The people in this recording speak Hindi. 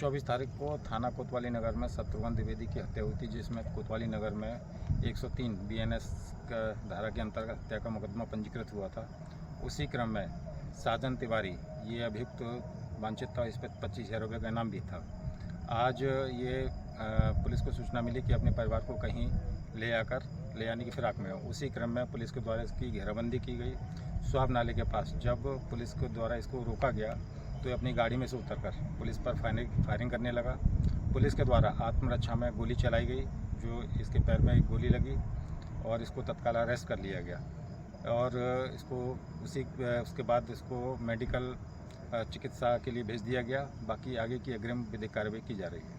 24 तारीख को थाना कोतवाली नगर में शत्रुघ्न द्विवेदी की हत्या हुई थी, जिसमें कोतवाली नगर में 103 BNS का धारा के अंतर्गत हत्या का मुकदमा पंजीकृत हुआ था। उसी क्रम में साजन तिवारी ये अभियुक्त वांछित था, इस पर 25,000 रुपये का इनाम भी था। आज ये पुलिस को सूचना मिली कि अपने परिवार को कहीं ले आने की फिराक में हो। उसी क्रम में पुलिस के द्वारा इसकी घेराबंदी की गई स्वाब नाले के पास। जब पुलिस के द्वारा इसको रोका गया तो अपनी गाड़ी में से उतरकर पुलिस पर फायरिंग करने लगा। पुलिस के द्वारा आत्मरक्षा में गोली चलाई गई, जो इसके पैर में एक गोली लगी और इसको तत्काल अरेस्ट कर लिया गया और इसको उसके बाद इसको मेडिकल चिकित्सा के लिए भेज दिया गया। बाकी आगे की अग्रिम विधिक कार्रवाई की जा रही है।